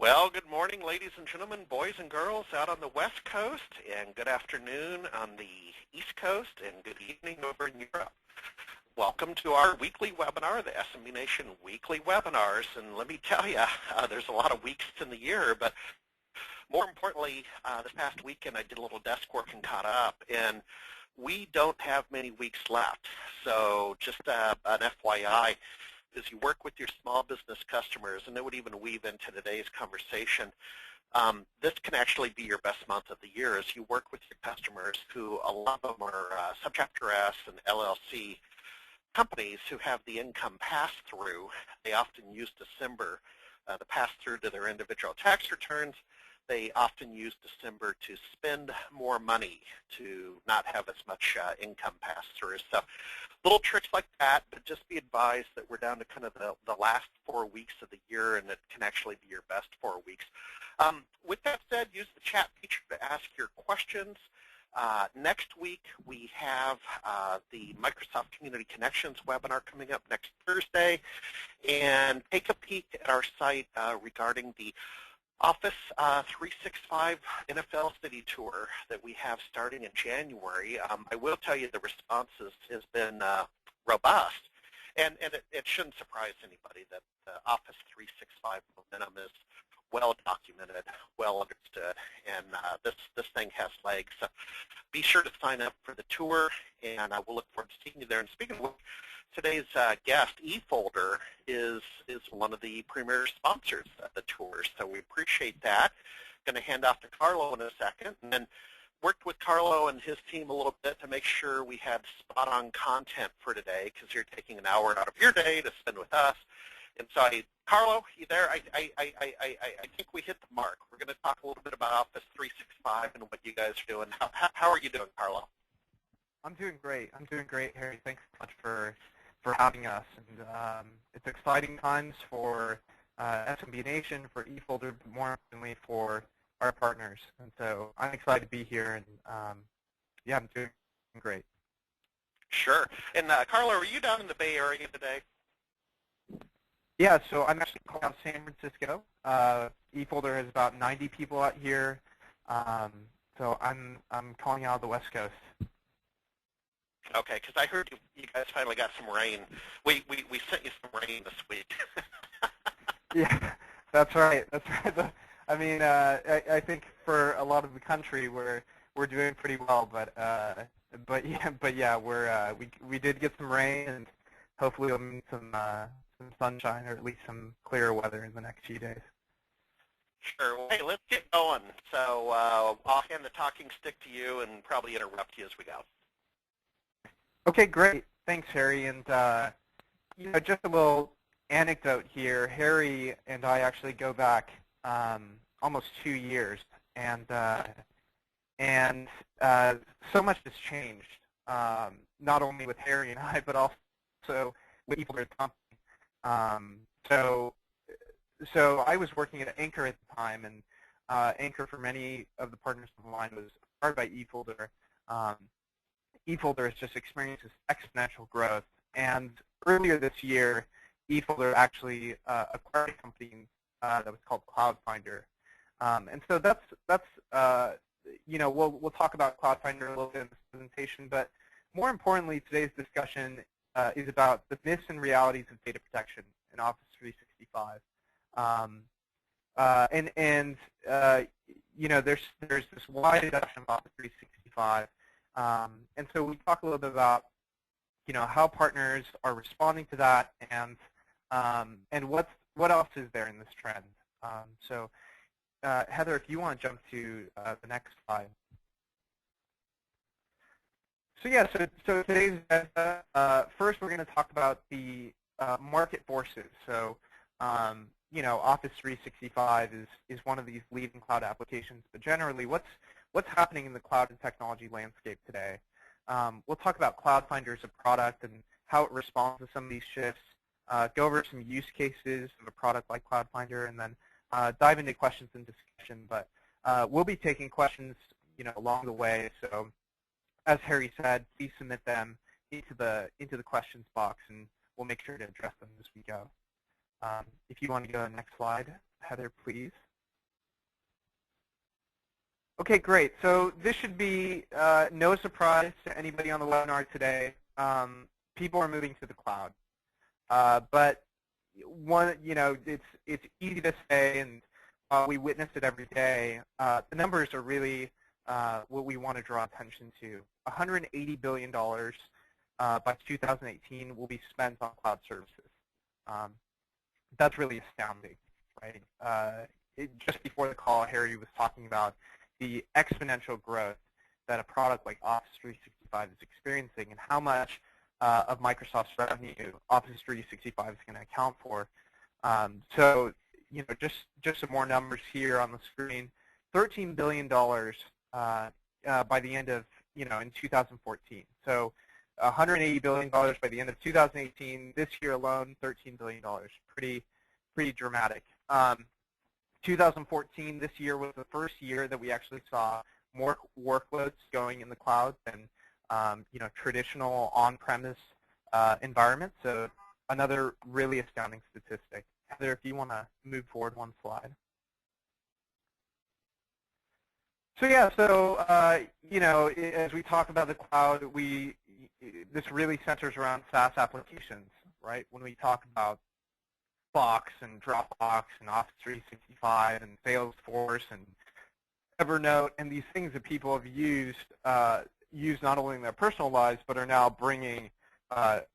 Well, good morning, ladies and gentlemen, boys and girls out on the West Coast, and good afternoon on the East Coast, and good evening over in Europe. Welcome to our weekly webinar, the SMB Nation weekly webinars, and let me tell you, there's a lot of weeks in the year, but more importantly, this past weekend I did a little desk work and caught up, and we don't have many weeks left. So just an FYI, as you work with your small business customers, and it would even weave into today's conversation, this can actually be your best month of the year as you work with your customers who, a lot of them are Subchapter S and LLC companies who have the income pass-through. They often use December to pass through to their individual tax returns. They often use December to spend more money to not have as much income pass through. So little tricks like that, but just be advised that we're down to kind of the last 4 weeks of the year, and it can actually be your best 4 weeks. With that said, use the chat feature to ask your questions. Next week, we have the Microsoft Community Connections webinar coming up next Thursday, and take a peek at our site regarding the Office 365 NFL City Tour that we have starting in January. I will tell you the response has been robust, and it shouldn't surprise anybody that the Office 365 momentum is well documented, well understood, and this thing has legs. So be sure to sign up for the tour, and I will look forward to seeing you there. And speaking of which, today's guest, eFolder, is one of the premier sponsors of the tour, so we appreciate that. Going to hand off to Carlo in a second, and then worked with Carlo and his team a little bit to make sure we had spot-on content for today, because you're taking an hour out of your day to spend with us. And so, Carlo, you there? I think we hit the mark. We're going to talk a little bit about Office 365 and what you guys are doing. How are you doing, Carlo? I'm doing great. I'm doing great, Harry. Thanks so much for having us. And it's exciting times for SMB Nation, for eFolder, but more importantly for our partners. And so I'm excited to be here, and yeah, I'm doing great. Sure. And Carlo, are you down in the Bay Area today? Yeah, so I'm actually calling out San Francisco. eFolder has about 90 people out here, so I'm calling out the West Coast. Okay, because I heard you guys finally got some rain. We sent you some rain this week. Yeah, that's right. That's right. I mean, I think for a lot of the country, we're doing pretty well, but yeah, we did get some rain, and hopefully we'll meet some sunshine, or at least some clearer weather in the next few days. Sure. Well, hey, let's get going. So I'll hand the talking stick to you and probably interrupt you as we go. Okay, great. Thanks, Harry. And just a little anecdote here. Harry and I actually go back almost 2 years, and so much has changed. Not only with Harry and I, but also with people at the company. So I was working at Anchor at the time, and Anchor, for many of the partners of mine, was acquired by eFolder. eFolder has just experienced this exponential growth, and earlier this year, eFolder actually acquired a company that was called Cloudfinder, and so that's we'll talk about Cloudfinder a little bit in this presentation, but more importantly, today's discussion is about the myths and realities of data protection in Office 365. There's this wide adoption of Office 365, and so we talk a little bit about how partners are responding to that, and what else is there in this trend. So Heather, if you want to jump to the next slide. So yeah, so today's agenda, first we're going to talk about the market forces. So Office 365 is one of these leading cloud applications, but generally, what's happening in the cloud and technology landscape today? We'll talk about Cloudfinder as a product and how it responds to some of these shifts. Go over some use cases of a product like Cloudfinder, and then dive into questions and discussion. But we'll be taking questions, along the way. So, as Harry said, please submit them into the questions box, and we'll make sure to address them as we go. If you want to go to the next slide, Heather, please. Okay, great. So this should be no surprise to anybody on the webinar today. People are moving to the cloud, but it's easy to say, and we witness it every day. The numbers are really what we want to draw attention to. $180 billion by 2018 will be spent on cloud services. That's really astounding, right? Just before the call, Harry was talking about the exponential growth that a product like Office 365 is experiencing, and how much of Microsoft's revenue Office 365 is going to account for. So, just some more numbers here on the screen. $13 billion by the end of, in 2014. So, $180 billion by the end of 2018. This year alone, $13 billion. Pretty dramatic. 2014, this year, was the first year that we actually saw more workloads going in the cloud than traditional on-premise environments. So another really astounding statistic. Heather, if you want to move forward one slide. So yeah, as we talk about the cloud, this really centers around SaaS applications, right? When we talk about Box and Dropbox and Office 365 and Salesforce and Evernote and these things that people have used not only in their personal lives but are now bringing to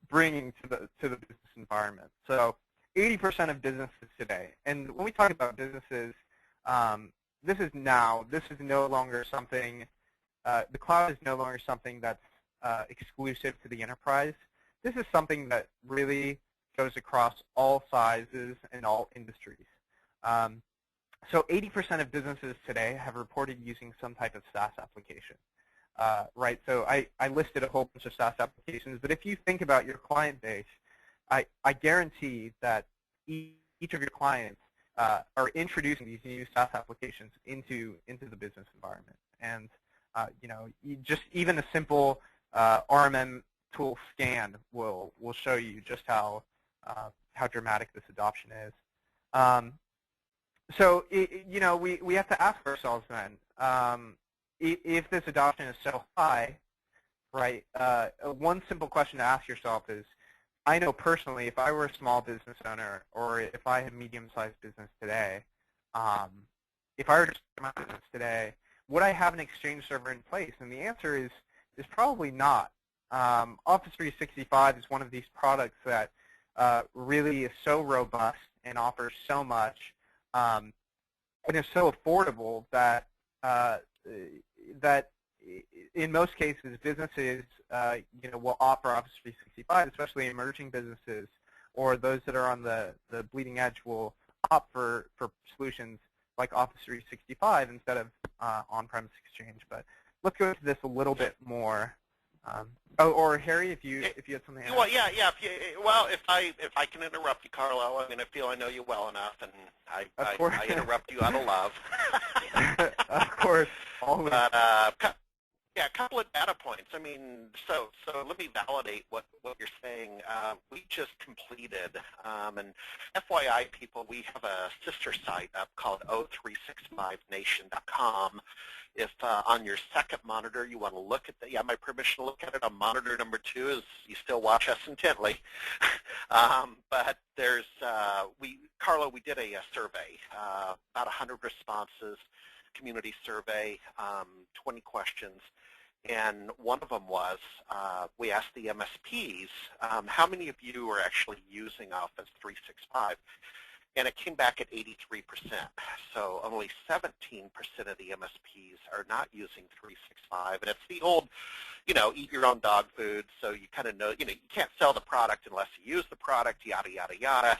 the business environment. So 80% of businesses today, and when we talk about businesses, this is no longer something. The cloud is no longer something that's exclusive to the enterprise. This is something that really goes across all sizes and all industries. So 80% of businesses today have reported using some type of SaaS application, right? So I listed a whole bunch of SaaS applications, but if you think about your client base, I guarantee that each of your clients are introducing these new SaaS applications into the business environment. And just even a simple RMM tool scan will show you just how dramatic this adoption is. So we have to ask ourselves then, if this adoption is so high, right? One simple question to ask yourself is, I know personally, if I were a small business owner or if I had medium-sized business today, if I were to start my business today, would I have an Exchange server in place? And the answer is probably not. Office 365 is one of these products that really is so robust and offers so much, and is so affordable that that in most cases businesses will offer Office 365, especially emerging businesses or those that are on the bleeding edge will opt for solutions like Office 365 instead of on-premise Exchange. But let's go into this a little bit more. Or Harry, if you had something to add. Well, yeah. If I can interrupt you, Carlo, I feel I know you well enough, and I interrupt you out of love. Of course, always. But a couple of data points. So let me validate what you're saying. We just completed, and FYI, people, we have a sister site up called o365nation.com. If on your second monitor you want to look at my permission to look at it on monitor number 2 is you still watch us intently. But there's, Carlo, we did a survey, about 100 responses, community survey, 20 questions. And one of them was, we asked the MSPs, how many of you are actually using Office 365? And it came back at 83%. So only 17% of the MSPs are not using 365. And it's the old, eat your own dog food. So you kind of know, you can't sell the product unless you use the product, yada, yada, yada.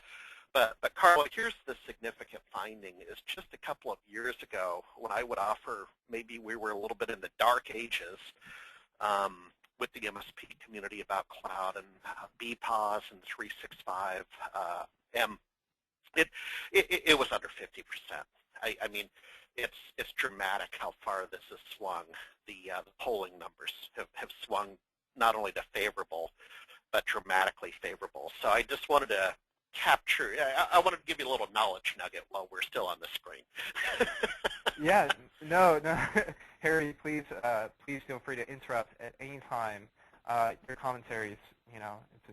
But Carlo, here's the significant finding is just a couple of years ago when I would offer, maybe we were a little bit in the dark ages with the MSP community about cloud and BPOS and 365 It was under 50%. It's dramatic how far this has swung. The polling numbers have swung not only to favorable, but dramatically favorable. So I just wanted to capture, I wanted to give you a little knowledge nugget while we're still on the screen. Yeah, No, no, Harry, please feel free to interrupt at any time. Your commentary is,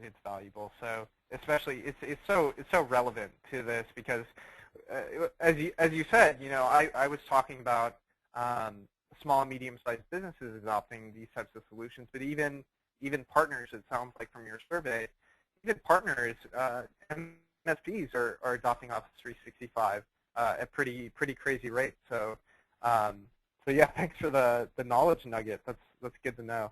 it's valuable. So especially, it's so relevant to this because, as you said, I was talking about small and medium-sized businesses adopting these types of solutions, but even partners. It sounds like from your survey, even partners, MSPs are adopting Office 365 at pretty crazy rates. So yeah, thanks for the knowledge nugget. That's good to know.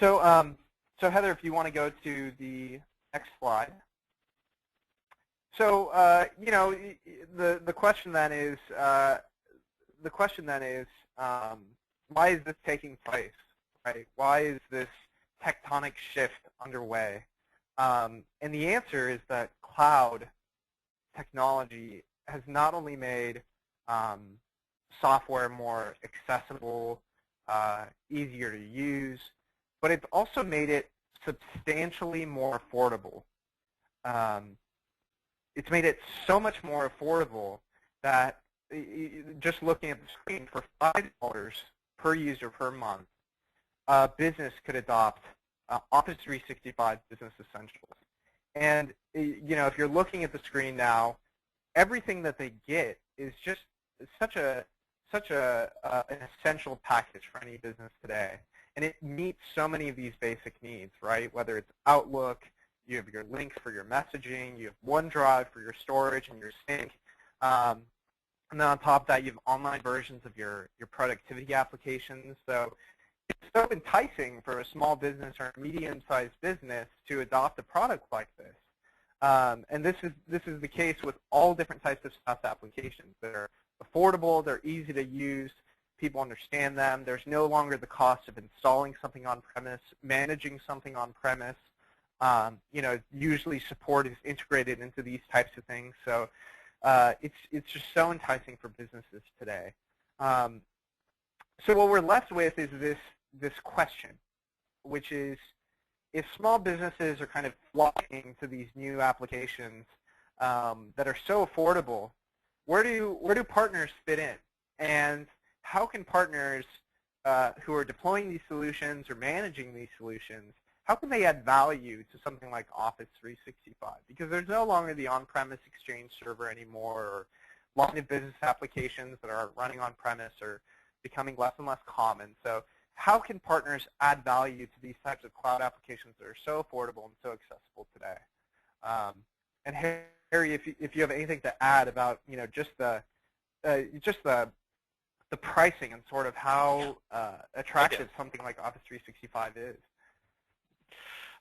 So so Heather, if you want to go to the next slide. So the question then is why is this taking place, right? Why is this tectonic shift underway? And the answer is that cloud technology has not only made software more accessible, easier to use, but it's also made it substantially more affordable. It's made it so much more affordable that just looking at the screen, for $5 per user per month, a business could adopt Office 365 Business Essentials. And if you're looking at the screen now, everything that they get is just such an essential package for any business today. And it meets so many of these basic needs, right? Whether it's Outlook, you have your link for your messaging, you have OneDrive for your storage and your sync. And then on top of that, you have online versions of your productivity applications. So it's so enticing for a small business or a medium-sized business to adopt a product like this. And this is the case with all different types of SaaS applications. They're affordable, they're easy to use, people understand them. There's no longer the cost of installing something on-premise, managing something on-premise. Usually support is integrated into these types of things. So it's just so enticing for businesses today. So what we're left with is this question, which is, if small businesses are kind of flocking to these new applications that are so affordable, where do partners fit in? And how can partners who are deploying these solutions or managing these solutions, how can they add value to something like Office 365? Because there's no longer the on-premise Exchange server anymore, or line of business applications that are running on-premise are becoming less and less common. So how can partners add value to these types of cloud applications that are so affordable and so accessible today? And Harry, if you have anything to add about just the pricing and sort of how attractive something like Office 365 is.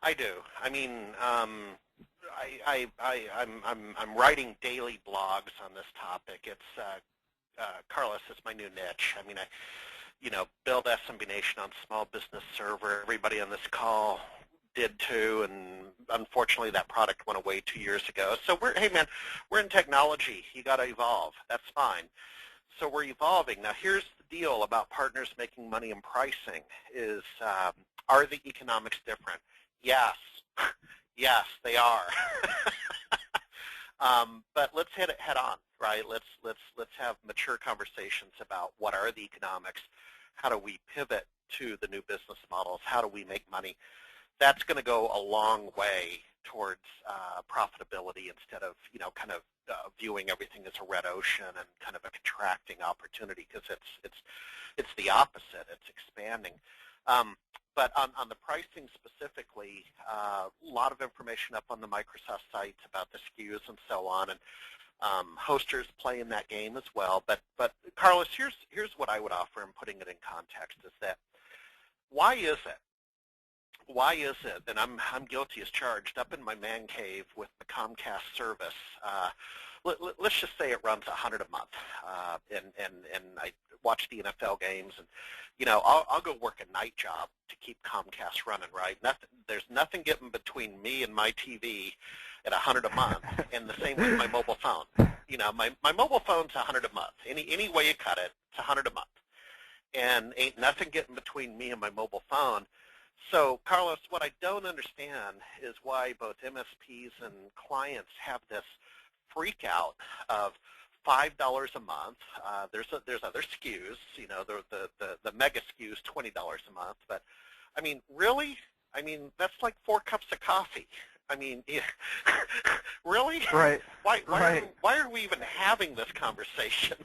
I do. I mean, I'm writing daily blogs on this topic. It's Carlos is my new niche. I mean, build SMB Nation on Small Business Server. Everybody on this call did too, and unfortunately that product went away 2 years ago. So hey man, we're in technology. You got to evolve. That's fine. So we're evolving. Now here's the deal about partners making money in pricing is, are the economics different? Yes. Yes, they are. But let's hit it head on, right? Let's have mature conversations about what are the economics, how do we pivot to the new business models, how do we make money. That's going to go a long way towards profitability instead of kind of viewing everything as a red ocean and kind of a contracting opportunity, because it's the opposite. It's expanding. But on the pricing specifically, a lot of information up on the Microsoft sites about the SKUs and so on, and hosters play in that game as well. But Carlos, here's what I would offer in putting it in context is that why is it? Why is it? And I'm guilty as charged. Up in my man cave with the Comcast service, let's just say it runs $100 a month, and I watch the NFL games, and I'll go work a night job to keep Comcast running, right? There's nothing getting between me and my TV at $100 a month, and the same with my mobile phone. My mobile phone's $100 a month. Any way you cut it, it's $100 a month, and ain't nothing getting between me and my mobile phone. So, Carlos, what I don't understand is why both MSPs and clients have this freak out of $5 a month. There's other SKUs. You know, the mega SKU is $20 a month. But I mean, really? I mean, that's like 4 cups of coffee. I mean, yeah, really? Right. Why Right. why are we even having this conversation?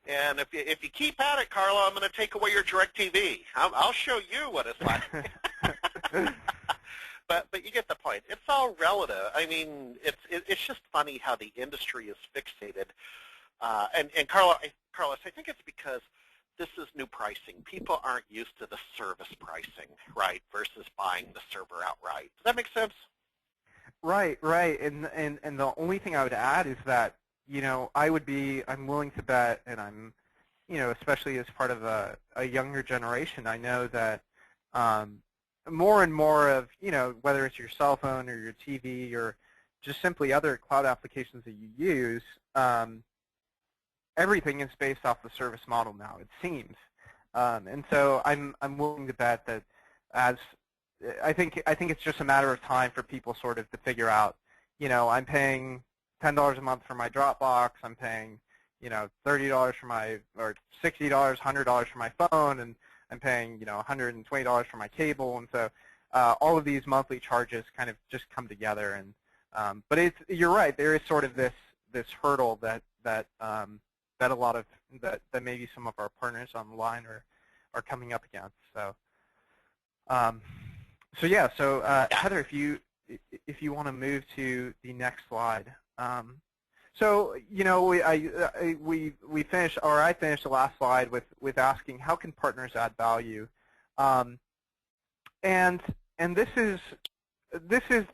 And if you keep at it, Carlo, I'm going to take away your DirecTV. I'll show you what it's like. But you get the point. It's all relative. I mean, it's just funny how the industry is fixated. And Carlos, I think it's because this is new pricing. People aren't used to the service pricing, right, versus buying the server outright. Does that make sense? Right, right. And the only thing I would add is that, you know, I'm willing to bet, and I'm, you know, especially as part of a younger generation, I know that more and more of, you know, whether it's your cell phone or your TV or just simply other cloud applications that you use, everything is based off the service model now, it seems. And so I'm willing to bet that I think it's just a matter of time for people sort of to figure out, you know, I'm paying $10 a month for my Dropbox, I'm paying, you know, $30 for my, or $60, $100 for my phone, and I'm paying, you know, $120 for my cable, and so all of these monthly charges kind of just come together. And but you're right, there is sort of this hurdle that a lot of that maybe some of our partners online are coming up against. So so yeah, so Heather, if you want to move to the next slide. So, you know, we finished, or I finished the last slide with asking how can partners add value, and this is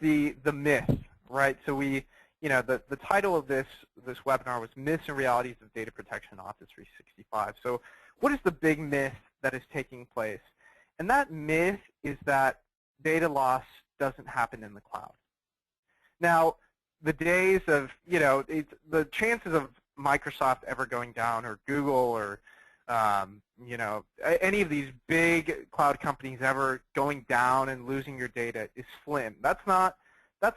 the myth, right? So we, you know, the title of this webinar was Myths and Realities of Data Protection in Office 365. So what is the big myth that is taking place? And that myth is that data loss doesn't happen in the cloud. Now, the days of, you know, the chances of Microsoft ever going down, or Google, or you know, any of these big cloud companies ever going down and losing your data is slim. That's not the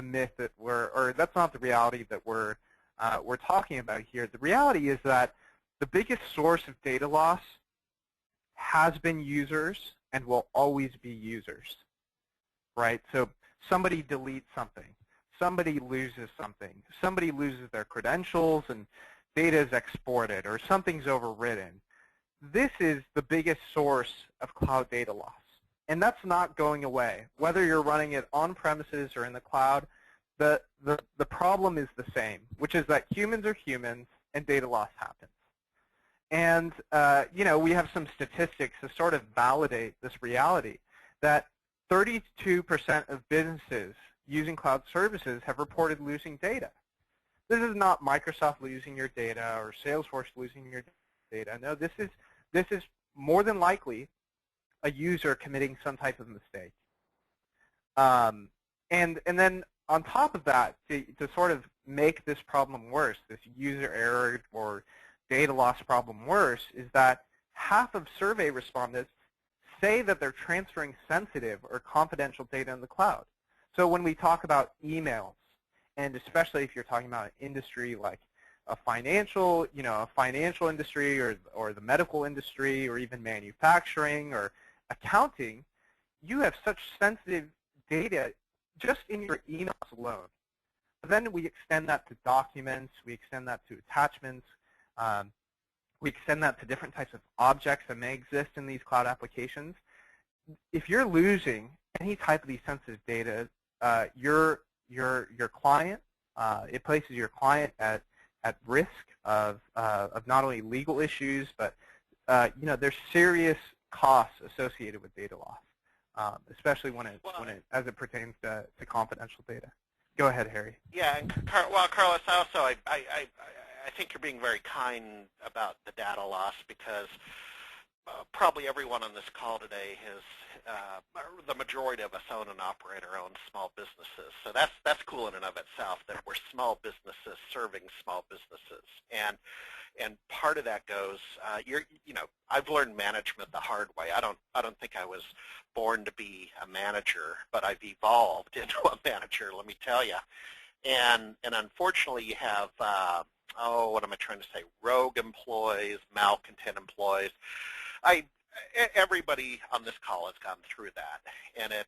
myth that or that's not the reality that we're talking about here. The reality is that the biggest source of data loss has been users and will always be users, right? So somebody deletes something, somebody loses something, somebody loses their credentials and data is exported, or something's overwritten. This is the biggest source of cloud data loss. And that's not going away. Whether you're running it on premises or in the cloud, the problem is the same, which is that humans are humans and data loss happens. And you know, we have some statistics to sort of validate this reality, that 32% of businesses using cloud services have reported losing data. This is not Microsoft losing your data or Salesforce losing your data. No, this is more than likely a user committing some type of mistake. And then on top of that, to sort of make this problem worse, this user error or data loss problem worse, is that half of survey respondents say that they're transferring sensitive or confidential data in the cloud. So when we talk about emails, and especially if you're talking about an industry like a financial, you know, a financial industry, or the medical industry, or even manufacturing or accounting, you have such sensitive data just in your emails alone. But then we extend that to documents, we extend that to attachments, we extend that to different types of objects that may exist in these cloud applications. If you're losing any type of these sensitive data, your client, it places your client at risk of not only legal issues, but you know, there's serious costs associated with data loss, especially as it pertains to confidential data. Go ahead, Harry. Yeah, and well, Carlos, I think you're being very kind about the data loss, because probably everyone on this call today the majority of us own and operate our own small businesses. So that's cool in and of itself, that we're small businesses serving small businesses. And part of that goes, I've learned management the hard way. I don't think I was born to be a manager, but I've evolved into a manager, let me tell you. And unfortunately, you have what am I trying to say? Rogue employees, malcontent employees. Everybody on this call has gone through that, and I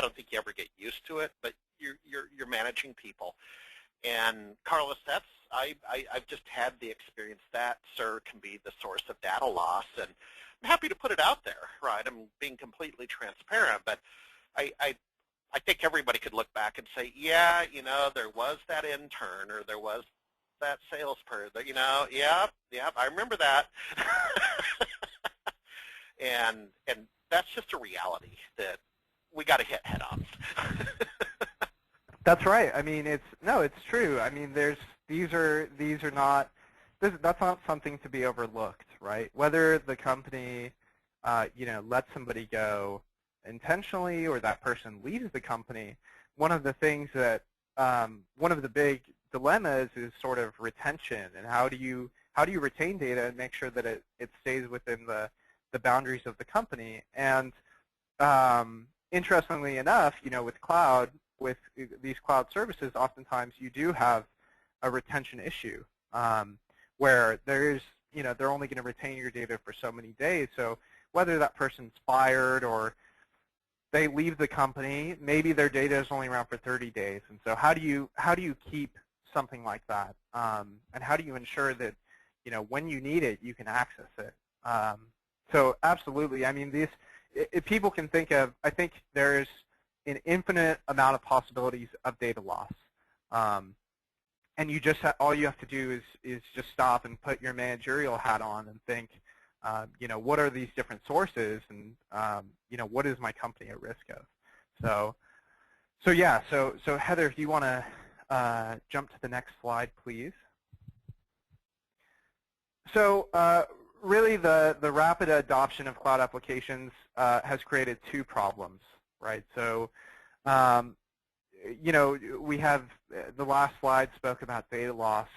don't think you ever get used to it, but you're managing people. And Carlos, I've just had the experience that, sir, can be the source of data loss, and I'm happy to put it out there, right? I'm being completely transparent, but I think everybody could look back and say, yeah, there was that intern, or there was that salesperson, yeah, I remember that. and that's just a reality that we got to hit head on. That's right. I mean, it's true. I mean, that's not something to be overlooked, right? Whether the company, lets somebody go intentionally or that person leaves the company, one of the things that, one of the big dilemmas is sort of retention, and how do you retain data and make sure that it stays within the boundaries of the company. And interestingly enough, with these cloud services, oftentimes you do have a retention issue where they're only going to retain your data for so many days. So whether that person's fired or they leave the company, maybe their data is only around for 30 days. And so how do you keep something like that? And how do you ensure that when you need it, you can access it? So absolutely. I mean, if people can think of, I think there's an infinite amount of possibilities of data loss. And all you have to do is just stop and put your managerial hat on and think, what are these different sources, and what is my company at risk of? So Heather, if you want to jump to the next slide, please. So really, the rapid adoption of cloud applications has created two problems, right? So we have the last slide spoke about data loss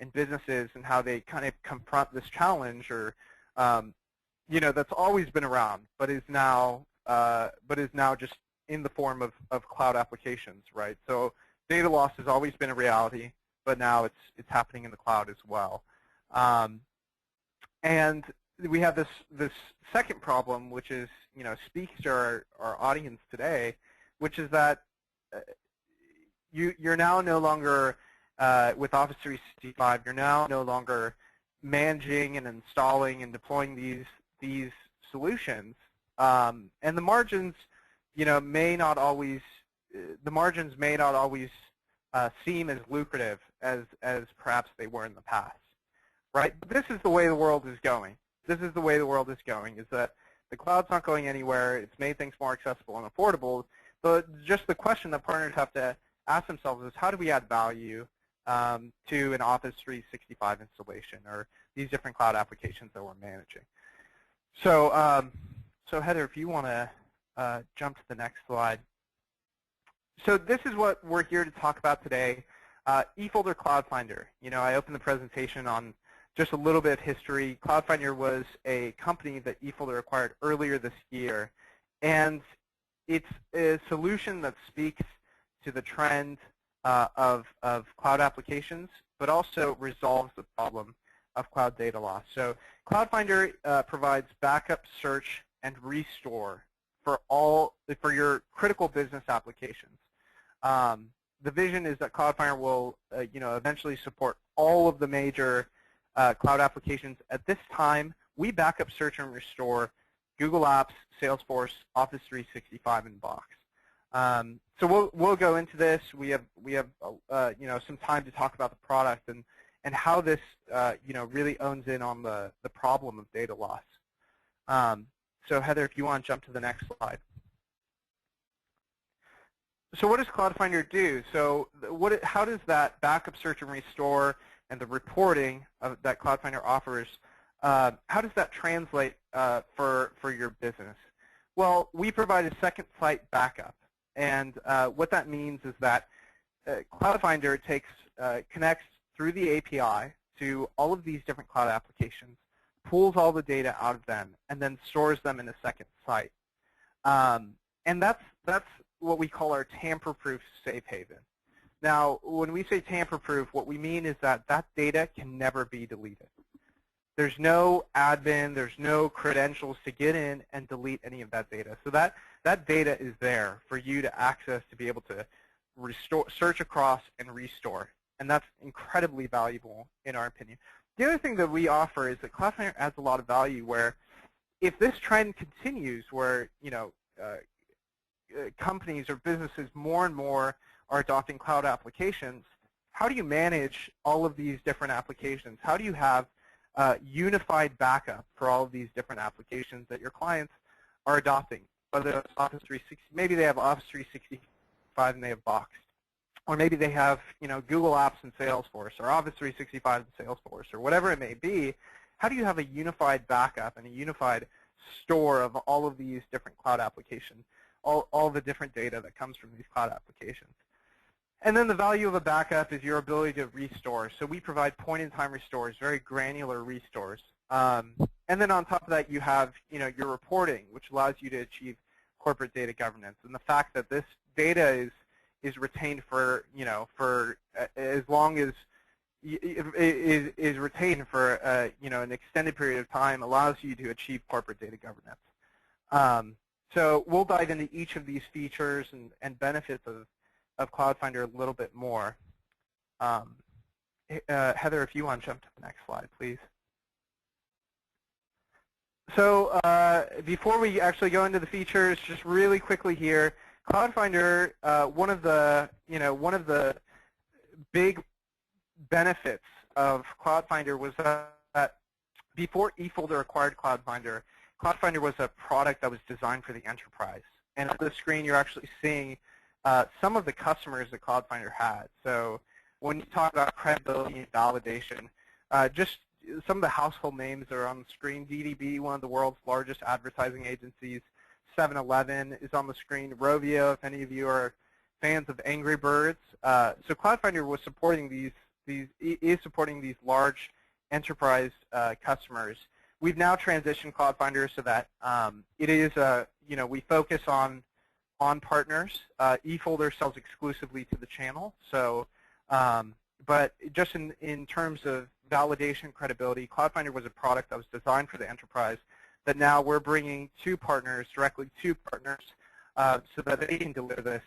and businesses and how they kind of confront this challenge, or that's always been around, but is now just in the form of cloud applications, right? So data loss has always been a reality, but now it's happening in the cloud as well. And we have this second problem, which is speaks to our audience today, which is that you're now no longer with Office 365. You're now no longer managing and installing and deploying these solutions, and the margins may not always seem as lucrative as perhaps they were in the past, right? But this is the way the world is going. This is the way the world is going, is that the cloud's not going anywhere. It's made things more accessible and affordable. But just the question that partners have to ask themselves is, how do we add value to an Office 365 installation or these different cloud applications that we're managing? So, so Heather, if you want to jump to the next slide. So this is what we're here to talk about today. eFolder Cloudfinder. I opened the presentation on just a little bit of history. Cloudfinder was a company that eFolder acquired earlier this year, and it's a solution that speaks to the trend of cloud applications, but also resolves the problem of cloud data loss. So Cloudfinder provides backup, search, and restore for your critical business applications. The vision is that Cloudfinder will eventually support all of the major cloud applications. At this time, we backup, search, and restore Google Apps, Salesforce, Office 365, and Box. So we'll go into this. We have some time to talk about the product and how this really owns in on the problem of data loss. So Heather, if you want to jump to the next slide. So what does Cloudfinder do? So how does that backup, search, and restore and the reporting that Cloudfinder offers how does that translate for your business? Well, we provide a second site backup. And what that means is that Cloudfinder connects through the API to all of these different cloud applications, pulls all the data out of them, and then stores them in a second site. And that's what we call our tamper-proof safe haven. Now, when we say tamper-proof, what we mean is that that data can never be deleted. There's no admin, there's no credentials to get in and delete any of that data. So that data is there for you to access to be able to restore, search across, and restore. And that's incredibly valuable in our opinion. The other thing that we offer is that Cloudfinder adds a lot of value where if this trend continues where, companies or businesses more and more are adopting cloud applications, how do you manage all of these different applications? How do you have unified backup for all of these different applications that your clients are adopting? Whether it's Office 360, maybe they have Office 365 and they have Box. Or maybe they have, Google Apps and Salesforce, or Office 365 and Salesforce, or whatever it may be. How do you have a unified backup and a unified store of all of these different cloud applications, all the different data that comes from these cloud applications? And then the value of a backup is your ability to restore. So we provide point-in-time restores, very granular restores. And then on top of that, you have, your reporting, which allows you to achieve corporate data governance. And the fact that this data is retained for, for as long as is retained for, an extended period of time allows you to achieve corporate data governance. So we'll dive into each of these features and benefits of Cloudfinder a little bit more. Heather, if you want to jump to the next slide, please. So before we actually go into the features, just really quickly here, Cloudfinder, one of the big benefits of Cloudfinder was that before eFolder acquired Cloudfinder, Cloudfinder was a product that was designed for the enterprise. And on the screen, you're actually seeing some of the customers that Cloudfinder had. So when you talk about credibility and validation, just some of the household names that are on the screen. DDB, one of the world's largest advertising agencies. 7-Eleven is on the screen. Rovio, if any of you are fans of Angry Birds. So Cloudfinder was supporting is supporting these large enterprise customers. We've now transitioned Cloudfinder so that it is we focus on partners. eFolder sells exclusively to the channel. So, but just in terms of validation, credibility, Cloudfinder was a product that was designed for the enterprise that now we're bringing to partners, directly to partners, so that they can deliver this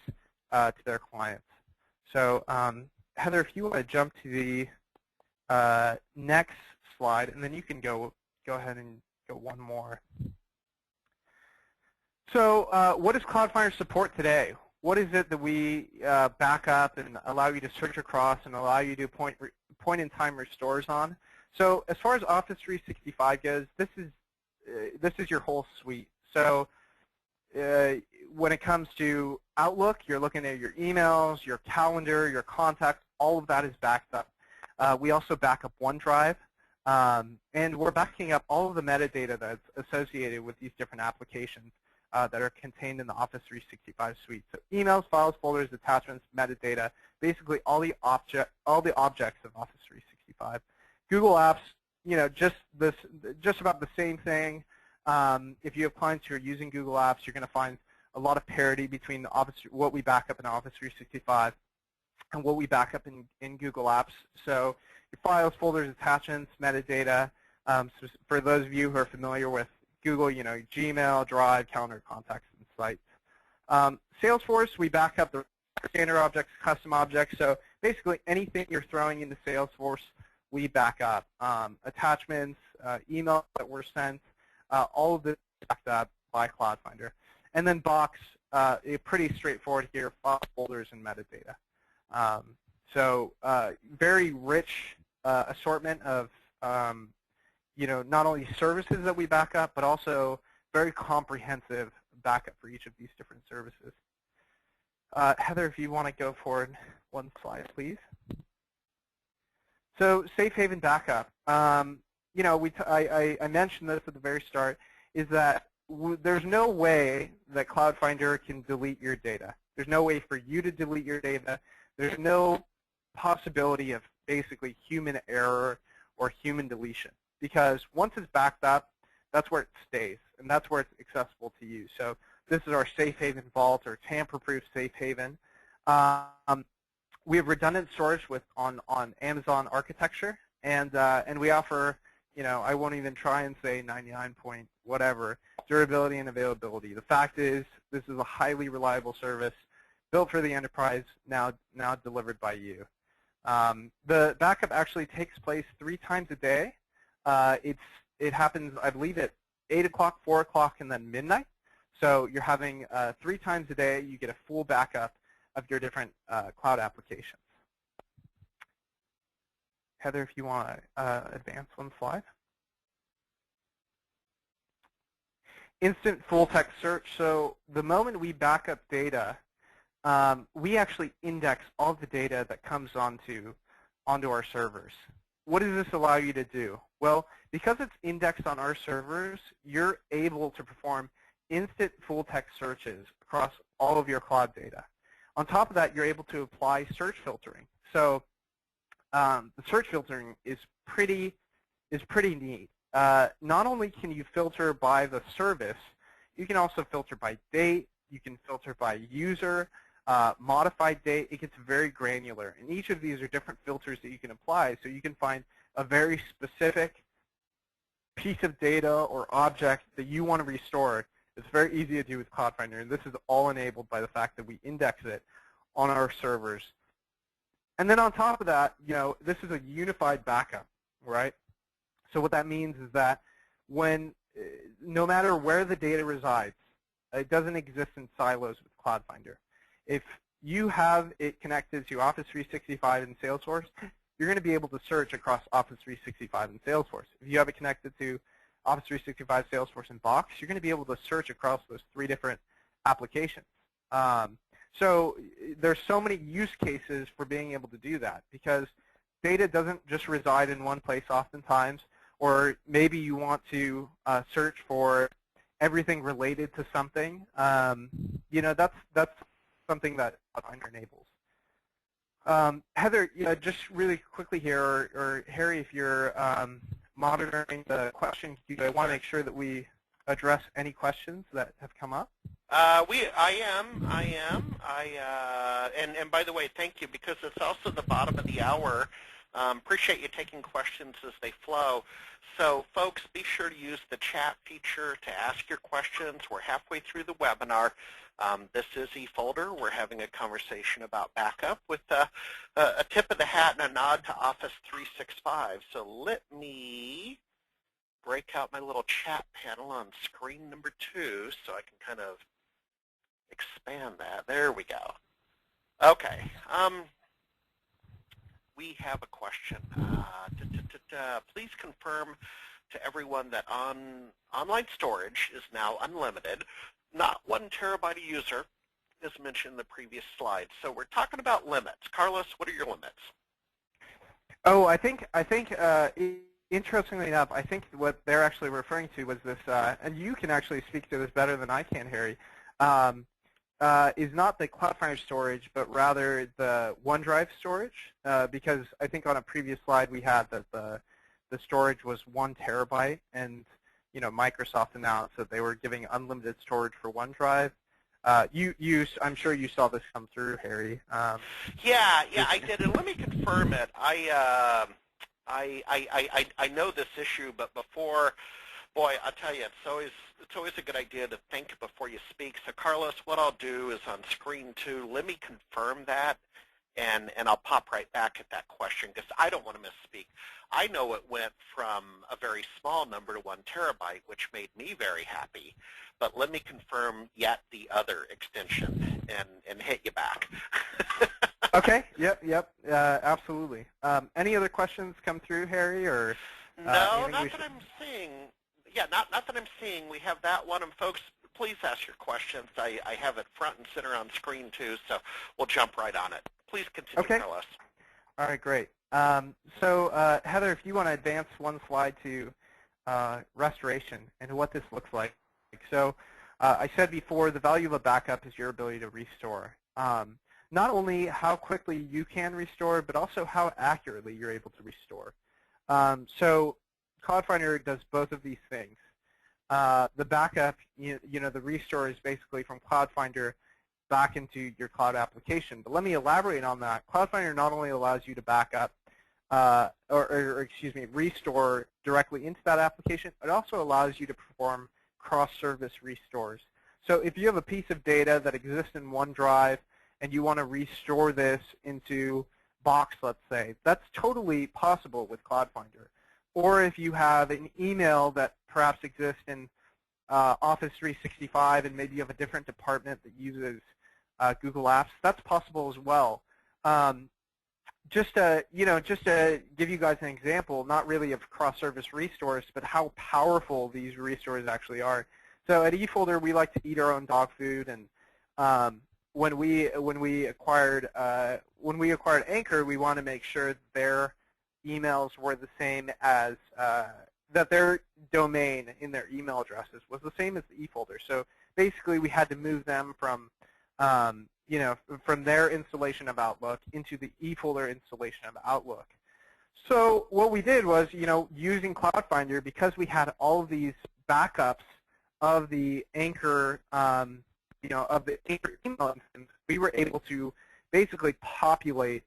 to their clients. So Heather, if you want to jump to the next slide, and then you can go ahead and go one more. So what does Cloudfinder support today? What is it that we back up and allow you to search across and allow you to point-in-time restores on? So as far as Office 365 goes, this is your whole suite. So when it comes to Outlook, you're looking at your emails, your calendar, your contacts, all of that is backed up. We also back up OneDrive, and we're backing up all of the metadata that's associated with these different applications that are contained in the Office 365 suite. So emails, files, folders, attachments, metadata, basically all the objects of Office 365. Google Apps, just about the same thing. If you have clients who are using Google Apps, you're going to find a lot of parity between what we back up in Office 365 and what we back up in Google Apps. So your files, folders, attachments, metadata. So for those of you who are familiar with Google, Gmail, Drive, Calendar, Contacts, and Sites. Salesforce, we back up the standard objects, custom objects. So basically anything you're throwing into Salesforce, we back up. Attachments, emails that were sent, all of this is backed up by Cloudfinder. And then Box, pretty straightforward here, file, folders, and metadata. So very rich assortment of not only services that we back up, but also very comprehensive backup for each of these different services. Heather, if you want to go forward one slide, please. So SafeHaven Backup. you know, I mentioned this at the very start, is that there's no way that Cloudfinder can delete your data. There's no way for you to delete your data. There's no possibility of basically human error or human deletion, because once it's backed up, that's where it stays, and that's where it's accessible to you. So this is our SafeHaven Vault, or tamper-proof SafeHaven. We have redundant storage on Amazon architecture, and we offer, you know, I won't even try and say 99 point whatever durability and availability. The fact is, this is a highly reliable service built for the enterprise, now delivered by you. The backup actually takes place 3 times a day. It happens, I believe, at 8 o'clock, 4 o'clock, and then midnight. So you're having 3 times a day. You get a full backup of your different cloud applications. Heather, if you want to advance one slide. Instant full text search. So the moment we back up data, we actually index all the data that comes onto our servers. What does this allow you to do? Well, because it's indexed on our servers, you're able to perform instant full text searches across all of your cloud data. On top of that, you're able to apply search filtering. So the search filtering is pretty neat. Not only can you filter by the service, you can also filter by date. You can filter by user, modified date. It gets very granular. And each of these are different filters that you can apply, so you can find a very specific piece of data or object that you want to restore. It's very easy to do with Cloudfinder, and this is all enabled by the fact that we index it on our servers. And then on top of that, you know, this is a unified backup, right? So what that means is that no matter where the data resides, it doesn't exist in silos with Cloudfinder. If you have it connected to Office 365 and Salesforce, you're going to be able to search across Office 365 and Salesforce. If you have it connected to Office 365, Salesforce, and Box, you're going to be able to search across those 3 different applications. So there's so many use cases for being able to do that, because data doesn't just reside in one place oftentimes, or maybe you want to search for everything related to something. You know, that's something that Cloudfinder enables. Heather, just really quickly here, or Harry, if you're monitoring the question queue, I want to make sure that we address any questions that have come up. I am. And by the way, thank you, because it's also the bottom of the hour. Appreciate you taking questions as they flow. So folks, be sure to use the chat feature to ask your questions. We're halfway through the webinar. This is eFolder. We're having a conversation about backup with a tip of the hat and a nod to Office 365. So let me break out my little chat panel on screen number 2 so I can kind of expand that. There we go. Okay. We have a question. Please confirm to everyone that online storage is now unlimited, not 1 terabyte a user, as mentioned in the previous slide. So we're talking about limits. Carlos, what are your limits? Oh, I think interestingly enough, I think what they're actually referring to was this, and you can actually speak to this better than I can, Harry, is not the Cloudfinder storage, but rather the OneDrive storage, because I think on a previous slide we had that the storage was 1 terabyte, and you know, Microsoft announced that they were giving unlimited storage for OneDrive. I'm sure you saw this come through, Harry. Yeah, I did, and let me confirm it. I know this issue, but before, boy, I'll tell you, it's always a good idea to think before you speak. So Carlos, what I'll do is on screen 2, let me confirm that, and I'll pop right back at that question, because I don't want to misspeak. I know it went from a very small number to 1 terabyte, which made me very happy. But let me confirm yet the other extension and hit you back. Okay. Yep. Absolutely. Any other questions come through, Harry, or? No, not that I'm seeing. Yeah, not that I'm seeing. We have that one, and folks, please ask your questions. I have it front and center on screen too, so we'll jump right on it. Please continue, okay. Carlos. All right, great. Heather, if you want to advance one slide to restoration and what this looks like. So I said before, the value of a backup is your ability to restore. Not only how quickly you can restore, but also how accurately you're able to restore. So Cloudfinder does both of these things. The backup, the restore is basically from Cloudfinder back into your cloud application. But let me elaborate on that. Cloudfinder not only allows you to back up, restore directly into that application, it also allows you to perform cross-service restores. So if you have a piece of data that exists in OneDrive and you want to restore this into Box, let's say, that's totally possible with Cloudfinder. Or if you have an email that perhaps exists in Office 365 and maybe you have a different department that uses Google Apps, that's possible as well. Just to give you guys an example, not really of cross-service restores, but how powerful these restores actually are. So at eFolder, we like to eat our own dog food, and when we acquired Anchor, we want to make sure their emails were the same as that their domain in their email addresses was the same as the eFolder. So basically, we had to move them from from their installation of Outlook into the eFolder installation of Outlook. So what we did was, using Cloudfinder, because we had all of these backups of the Anchor, of the Anchor email instance, we were able to basically populate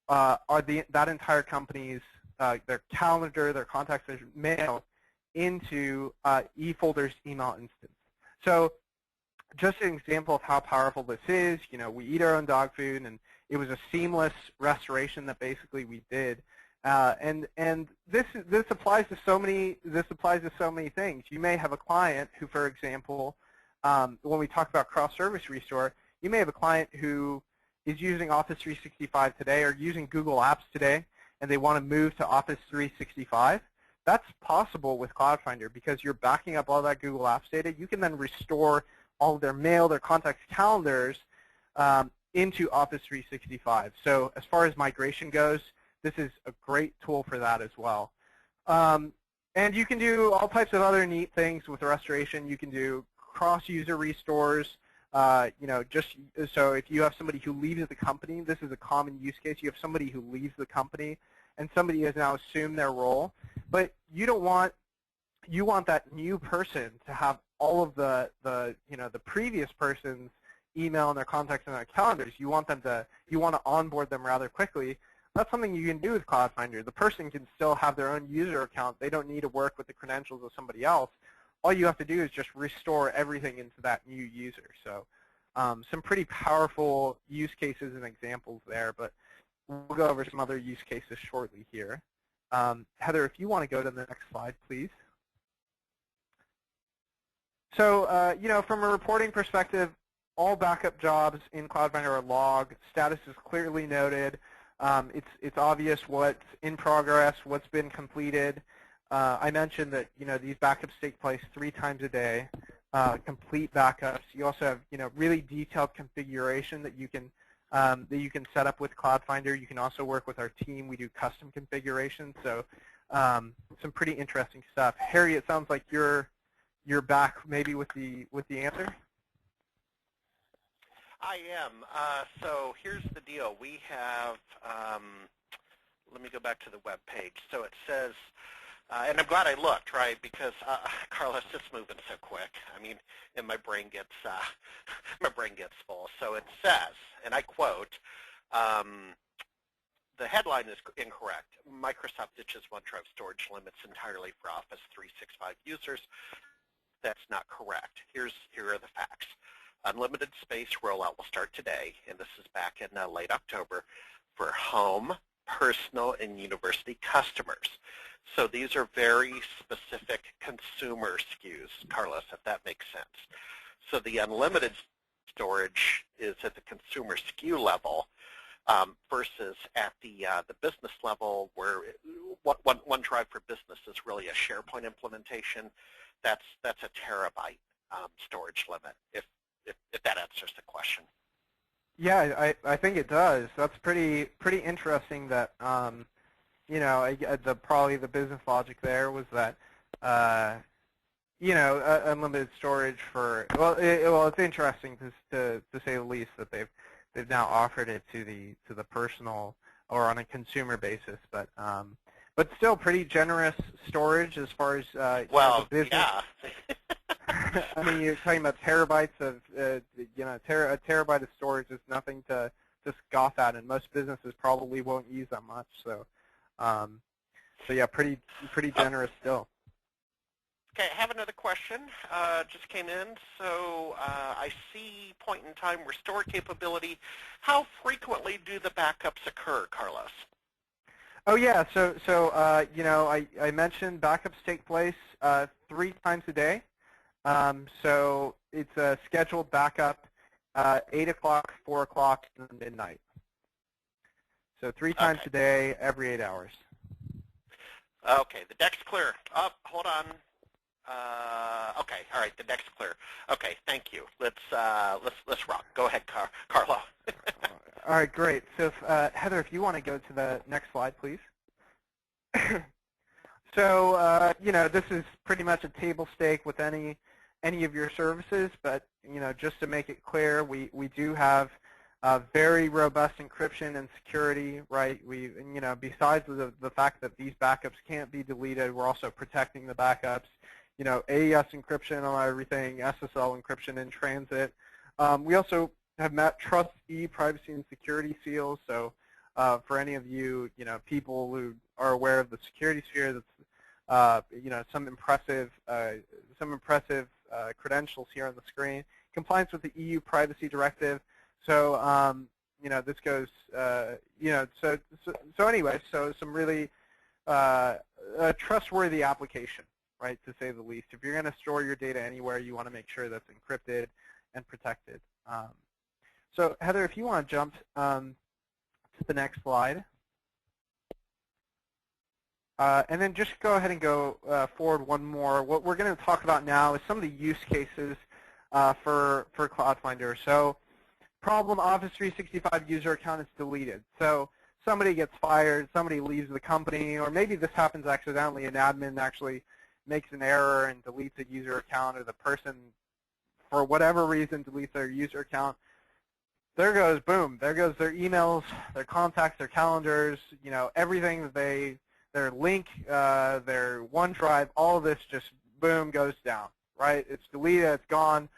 that entire company's their calendar, their contacts, their mail into eFolder's email instance. So just an example of how powerful this is, we eat our own dog food, and it was a seamless restoration that basically we did. And this applies to so many things. You may have a client who, for example, when we talk about cross-service restore, you may have a client who is using Office 365 today or using Google Apps today, and they want to move to Office 365. That's possible with Cloudfinder because you're backing up all that Google Apps data. You can then restore all of their mail, their contacts, calendars into Office 365. So as far as migration goes, this is a great tool for that as well. And you can do all types of other neat things with restoration. You can do cross-user restores. Just so if you have somebody who leaves the company, this is a common use case. You have somebody who leaves the company, and somebody has now assumed their role, but you want that new person to have all of the previous person's email and their contacts and their calendars. You want to onboard them rather quickly. That's something you can do with Cloudfinder. The person can still have their own user account. They don't need to work with the credentials of somebody else. All you have to do is just restore everything into that new user. So some pretty powerful use cases and examples there, but we'll go over some other use cases shortly here. Heather, if you want to go to the next slide, please. So, from a reporting perspective, all backup jobs in Cloudfinder are logged. Status is clearly noted. It's obvious what's in progress, what's been completed. I mentioned that these backups take place 3 times a day, complete backups. You also have really detailed configuration that you can set up with Cloudfinder. You can also work with our team. We do custom configuration. So some pretty interesting stuff. Harry, it sounds like you're back maybe with the answer. I am. So here's the deal. We have, let me go back to the web page. So it says, and I'm glad I looked, right, because Carlos, it's moving so quick. I mean, and my brain gets full. So it says, and I quote, the headline is incorrect. Microsoft ditches OneDrive storage limits entirely for Office 365 users. That's not correct. Here are the facts. Unlimited space rollout will start today, and this is back in late October, for home, personal, and university customers. So these are very specific consumer SKUs, Carlos, if that makes sense. So the unlimited storage is at the consumer SKU level versus at the business level, where OneDrive for Business is really a SharePoint implementation. That's a terabyte storage limit, if that answers the question. Yeah, I think it does. That's pretty interesting that probably the business logic there was that unlimited storage for it's interesting to say the least that they've now offered it to the personal or on a consumer basis, but still pretty generous storage as far as the business. Yeah. I mean, you're talking about terabytes of a terabyte of storage is nothing to scoff at, and most businesses probably won't use that much. So yeah, pretty generous still. Okay, I have another question. Just came in. So I see point-in-time restore capability. How frequently do the backups occur, Carlos? Oh yeah, so I mentioned backups take place 3 times a day. So it's a scheduled backup 8 o'clock, 4 o'clock, and midnight. So 3 times a day, every 8 hours. Okay, the deck's clear. Oh, hold on. Okay, all right, the deck's clear. Okay, thank you. Let's rock. Go ahead, Carlo. All right, great. So Heather, if you want to go to the next slide, please. So this is pretty much a table stake with any of your services, but just to make it clear, we do have very robust encryption and security, right? Besides the fact that these backups can't be deleted, we're also protecting the backups. AES encryption on everything, SSL encryption in transit. We also have met Trust E privacy and security seals. So for any of you, people who are aware of the security sphere, that's some impressive credentials here on the screen. Compliance with the EU Privacy Directive. So this goes, so anyway, so some really trustworthy application, right, to say the least. If you're going to store your data anywhere, you want to make sure that's encrypted and protected. So Heather, if you want to jump to the next slide. And then just go ahead and go forward one more. What we're going to talk about now is some of the use cases for Cloudfinder. So problem, Office 365 user account is deleted. So somebody gets fired, somebody leaves the company, or maybe this happens accidentally. An admin actually makes an error and deletes a user account, or the person, for whatever reason, deletes their user account. There goes, boom, there goes their emails, their contacts, their calendars, everything that their link, their OneDrive, all of this just, boom, goes down, right? It's deleted, it's gone.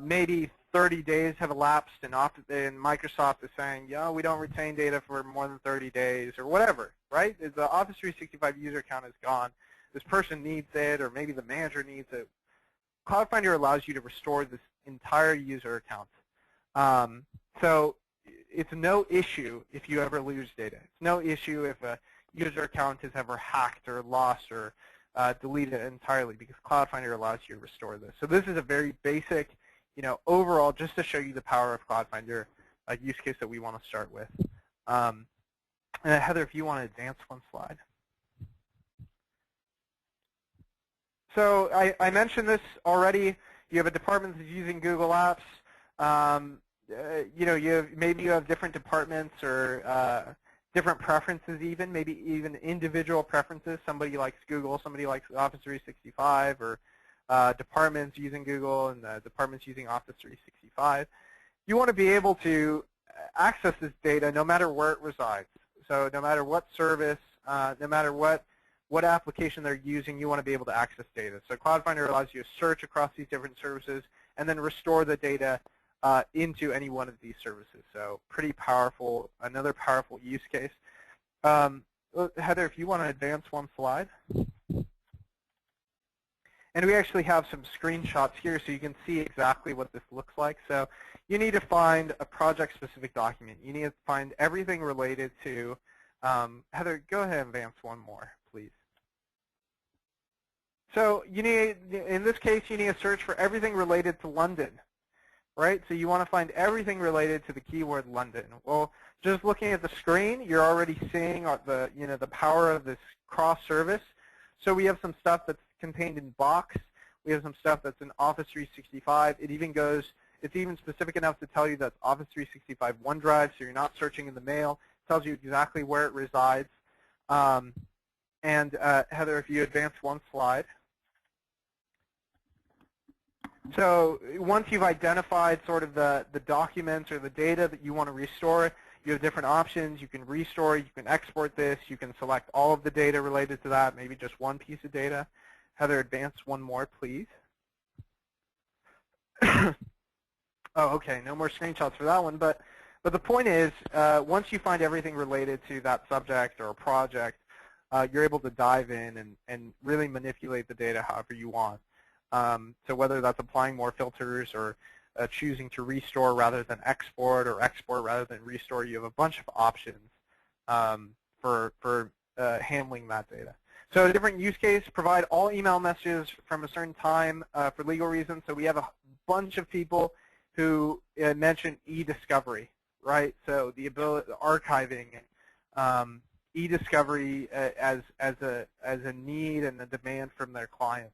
Maybe 30 days have elapsed, and Microsoft is saying, we don't retain data for more than 30 days, or whatever, right? The Office 365 user account is gone. This person needs it, or maybe the manager needs it. Cloudfinder allows you to restore this entire user account. So it's no issue if you ever lose data. It's no issue if a user account is ever hacked or lost or deleted entirely, because Cloudfinder allows you to restore this. So this is a very basic, overall, just to show you the power of Cloudfinder, a use case that we want to start with. And Heather, if you want to advance one slide. So I mentioned this already. You have a department that's using Google Apps. Maybe you have different departments or different preferences even, maybe even individual preferences. Somebody likes Google, somebody likes Office 365, or departments using Google and departments using Office 365. You want to be able to access this data no matter where it resides. So no matter what service, no matter what application they're using, you want to be able to access data. So Cloudfinder allows you to search across these different services and then restore the data into any one of these services. So pretty powerful, another powerful use case. Heather, if you want to advance one slide. And we actually have some screenshots here so you can see exactly what this looks like. So you need to find a project-specific document. You need to find everything related to, Heather, go ahead and advance one more, please. So you need, in this case, you need to search for everything related to London, right? So you want to find everything related to the keyword London. Well, just looking at the screen, you're already seeing the power of this cross-service. So we have some stuff that's contained in Box. We have some stuff that's in Office 365. It's even specific enough to tell you that's Office 365 OneDrive, so you're not searching in the mail. It tells you exactly where it resides. And Heather, if you advance one slide. So once you've identified sort of the documents or the data that you want to restore, you have different options. You can restore, you can export this, you can select all of the data related to that, maybe just one piece of data. Heather, advance one more, please. Oh, okay, no more screenshots for that one. But the point is, once you find everything related to that subject or project, you're able to dive in and really manipulate the data however you want. So whether that's applying more filters or choosing to restore rather than export or export rather than restore, you have a bunch of options for handling that data. So a different use case, provide all email messages from a certain time for legal reasons. So we have a bunch of people who mention e-discovery, right? So the ability, archiving, e-discovery as a need and a demand from their clients.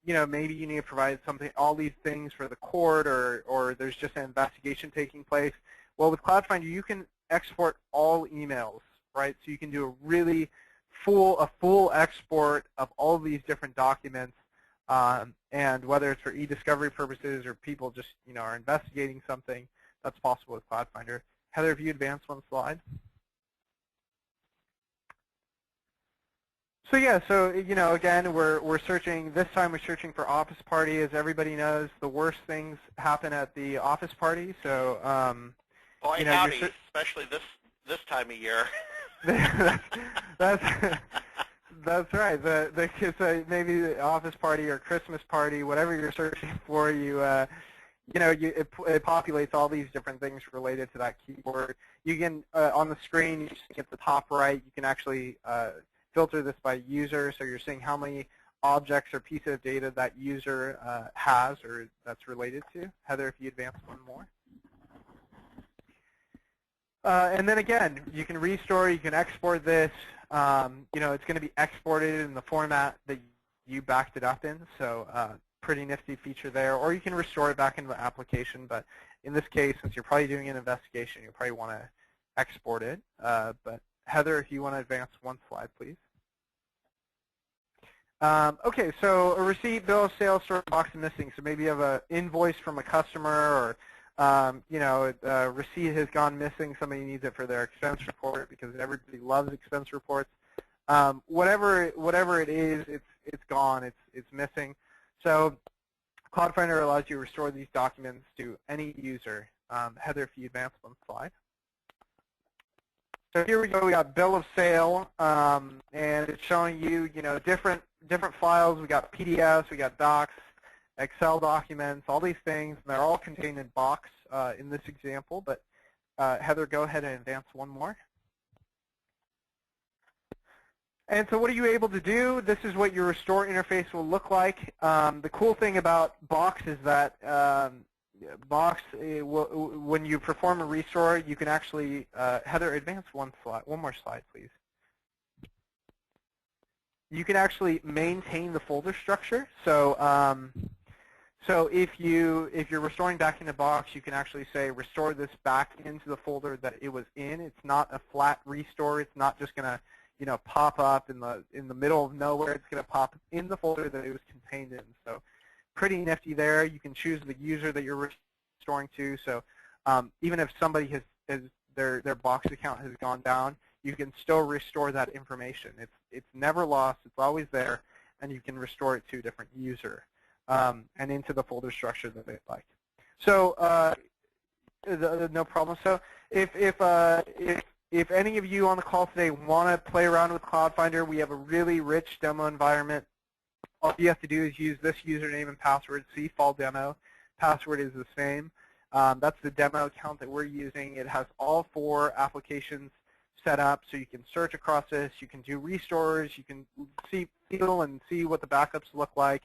You know, maybe you need to provide something, all these things for the court, or there's just an investigation taking place. Well, with Cloudfinder, you can export all emails, right? So you can do a really full export of all of these different documents, and whether it's for e-discovery purposes or people just, you know, are investigating something, that's possible with Cloudfinder. Heather, if you advance one slide. So yeah, so you know, again, we're searching. This time we're searching for office party. As everybody knows, the worst things happen at the office party. So boy, you know, howdy, especially this time of year. that's right. The kids, maybe the office party or Christmas party, whatever you're searching for, you know, it populates all these different things related to that keyword. You can on the screen, you see at the top right, you can actually filter this by user, so you're seeing how many objects or pieces of data that user has or that's related to. Heather, if you advance one more. And then again, you can restore, you can export this. You know, it's going to be exported in the format that you backed it up in, so pretty nifty feature there. Or you can restore it back into the application, but in this case, since you're probably doing an investigation, you probably want to export it. But Heather, if you want to advance one slide, please. Okay, so a receipt, bill of sale, sort of box missing. So maybe you have an invoice from a customer, or you know, a receipt has gone missing. Somebody needs it for their expense report because everybody loves expense reports. Whatever it is, it's gone. It's missing. So Cloudfinder allows you to restore these documents to any user. Heather, if you advance one slide. So here we go. We got bill of sale, and it's showing you, you know, different files. We got PDFs, we got docs, Excel documents, all these things. And they're all contained in box in this example. But Heather, go ahead and advance one more. And so what are you able to do? This is what your restore interface will look like. The cool thing about Box is that Box, when you perform a restore, you can actually, Heather, advance one more slide, please. You can actually maintain the folder structure. So, so if you're restoring back into Box, you can actually say restore this back into the folder that it was in. It's not a flat restore. It's not just going to, you know, pop up in the middle of nowhere. It's going to pop in the folder that it was contained in. So pretty nifty there. You can choose the user that you're restoring to. So even if somebody has their Box account has gone down, you can still restore that information. It's never lost. It's always there, and you can restore it to a different user and into the folder structure that they like. So no problem. So if any of you on the call today want to play around with Cloudfinder, we have a really rich demo environment. All you have to do is use this username and password, cfall_demo. Password is the same. That's the demo account that we're using. It has all 4 applications set up, so you can search across this. You can do restores. You can feel and see what the backups look like.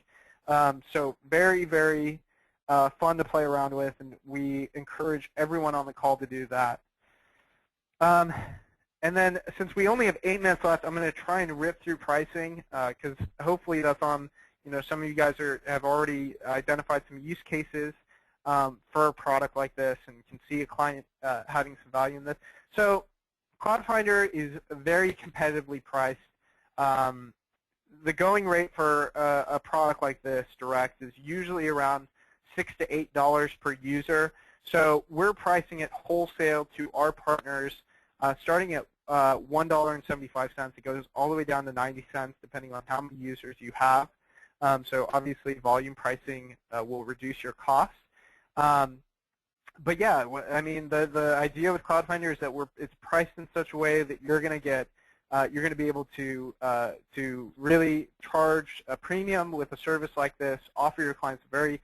So very, very fun to play around with, and we encourage everyone on the call to do that. And then since we only have 8 minutes left, I'm going to try and rip through pricing because hopefully that's on, you know, some of you guys have already identified some use cases for a product like this and can see a client having some value in this. So Cloudfinder is very competitively priced. The going rate for a product like this direct is usually around $6 to $8 per user. So we're pricing it wholesale to our partners, starting at $1.75. It goes all the way down to 90 cents, depending on how many users you have. So obviously, volume pricing will reduce your costs. But yeah, I mean, the idea with Cloudfinder is that it's priced in such a way that you're going to be able to really charge a premium with a service like this, offer your clients a very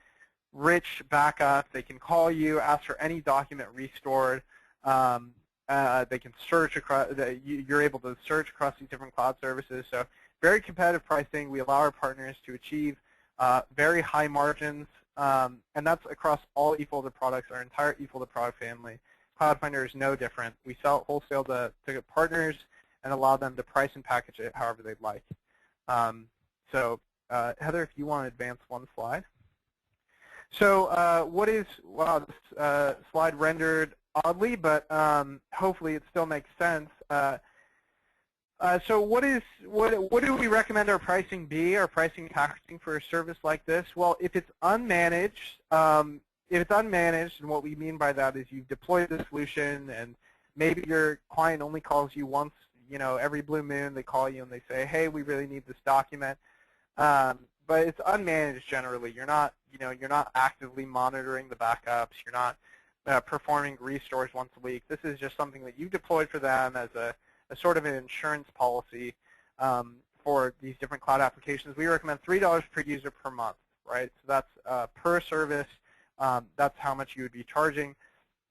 rich backup. They can call you, ask for any document restored. They can search across. You're able to search across these different cloud services. So very competitive pricing. We allow our partners to achieve very high margins, and that's across all eFolder products, our entire eFolder product family. Cloudfinder is no different. We sell it wholesale to partners and allow them to price and package it however they'd like. Heather, if you want to advance one slide. So wow, this slide rendered oddly, but hopefully it still makes sense. So what do we recommend our pricing be, our pricing and packaging for a service like this? Well, if it's unmanaged, and what we mean by that is you've deployed the solution and maybe your client only calls you once, every blue moon they call you and they say, hey, we really need this document. But it's unmanaged generally. You're not actively monitoring the backups. You're not performing restores once a week. This is just something that you deployed for them as a sort of an insurance policy for these different cloud applications. We recommend $3 per user per month, right? So that's per service. That's how much you would be charging.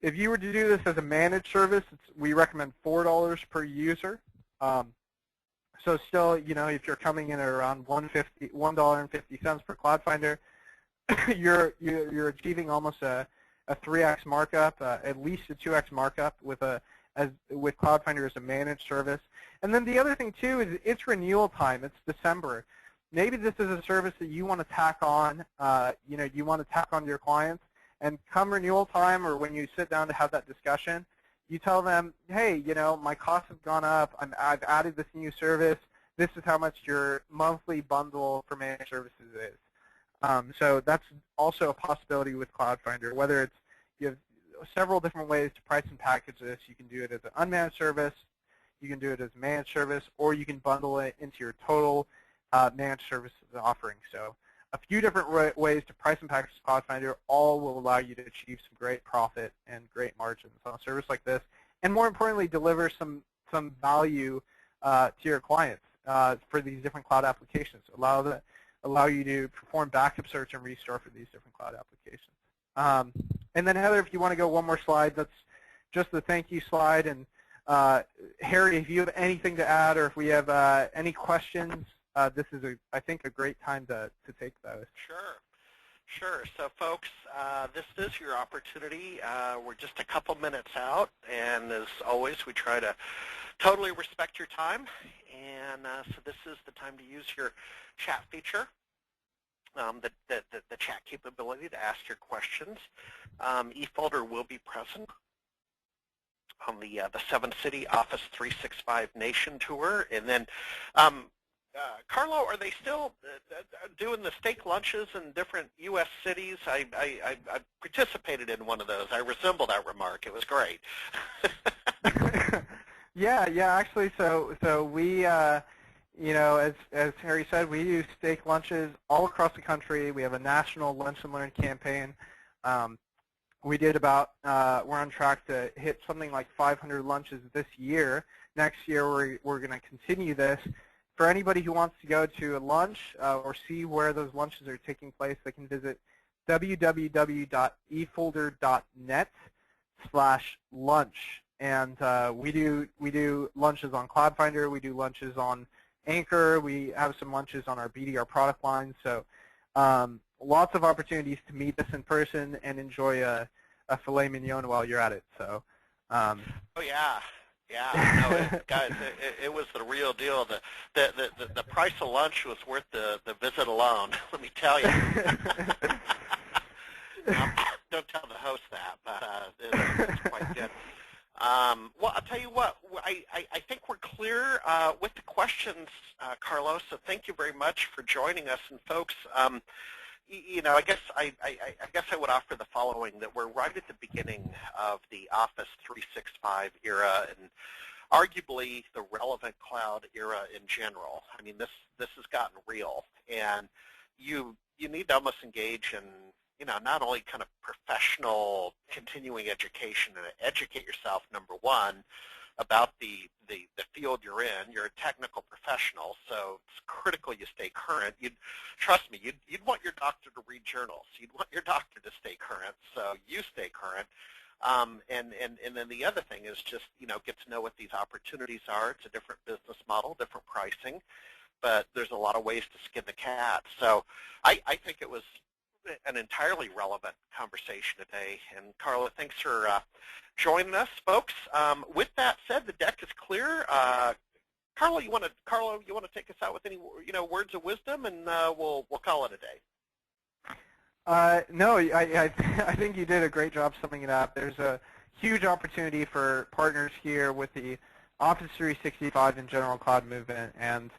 If you were to do this as a managed service, we recommend $4 per user. So still, if you're coming in at around $1.50 per Cloudfinder, you're achieving almost a 3x markup, at least a 2x markup with Cloudfinder as a managed service. And then the other thing too is it's renewal time. It's December. Maybe this is a service that you want to tack on. You want to tack on to your clients, and come renewal time or when you sit down to have that discussion, you tell them, hey, my costs have gone up. I've added this new service. This is how much your monthly bundle for managed services is. So that's also a possibility with Cloudfinder. Whether it's you have several different ways to price and package this. You can do it as an unmanaged service. You can do it as a managed service, or you can bundle it into your total managed services offering. So a few different ways to price and package Cloudfinder all will allow you to achieve some great profit and great margins on a service like this, and more importantly, deliver some value to your clients for these different cloud applications. Allow you to perform backup search and restore for these different cloud applications. And then Heather, if you want to go one more slide, that's just the thank you slide. And Harry, if you have anything to add, or if we have any questions, this is, I think, a great time to take those. Sure. So folks, this is your opportunity. We're just a couple minutes out, and as always, we try to totally respect your time. And so this is the time to use your chat feature, the chat capability to ask your questions. eFolder will be present on the 7-City Office 365 Nation Tour. And then, Carlo, are they still doing the steak lunches in different U.S. cities? I participated in one of those. I resemble that remark. It was great. Yeah, actually, so we, as Harry said, we do steak lunches all across the country. We have a national Lunch and Learn campaign. We did about, we're on track to hit something like 500 lunches this year. Next year, we're going to continue this. For anybody who wants to go to a lunch or see where those lunches are taking place, they can visit www.efolder.net/lunch. And we do lunches on Cloudfinder. We do lunches on Anchor. We have some lunches on our BDR product line. So lots of opportunities to meet us in person and enjoy a filet mignon while you're at it. So. Oh yeah. No, guys, it was the real deal. The price of lunch was worth the visit alone. Let me tell you. Don't tell the host that, but it's quite good. Well, I'll tell you what. with the questions, Carlos. So thank you very much for joining us. And folks, I guess I would offer the following: that we're right at the beginning of the Office 365 era, and arguably the relevant cloud era in general. I mean, this has gotten real, and you need to almost engage in not only kind of professional continuing education and educate yourself, number one, about the field you're in. You're a technical professional, so it's critical you stay current. Trust me, you'd want your doctor to read journals. You'd want your doctor to stay current, so you stay current. And then the other thing is just get to know what these opportunities are. It's a different business model, different pricing, but there's a lot of ways to skin the cat. So I think it was an entirely relevant conversation today. And Carlo, thanks for joining us, folks. With that said, the deck is clear. Carlo, you want to take us out with any words of wisdom, and we'll call it a day. No, I think you did a great job summing it up. There's a huge opportunity for partners here with the Office 365 and general cloud movement, and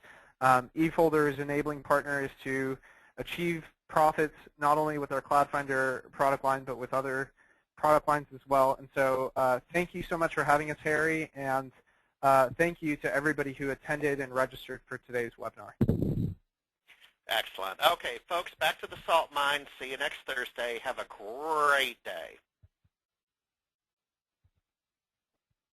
eFolder is enabling partners to achieve profits not only with our Cloudfinder product line, but with other product lines as well. And so thank you so much for having us, Harry, and thank you to everybody who attended and registered for today's webinar. Excellent. Okay, folks, back to the salt mine. See you next Thursday. Have a great day.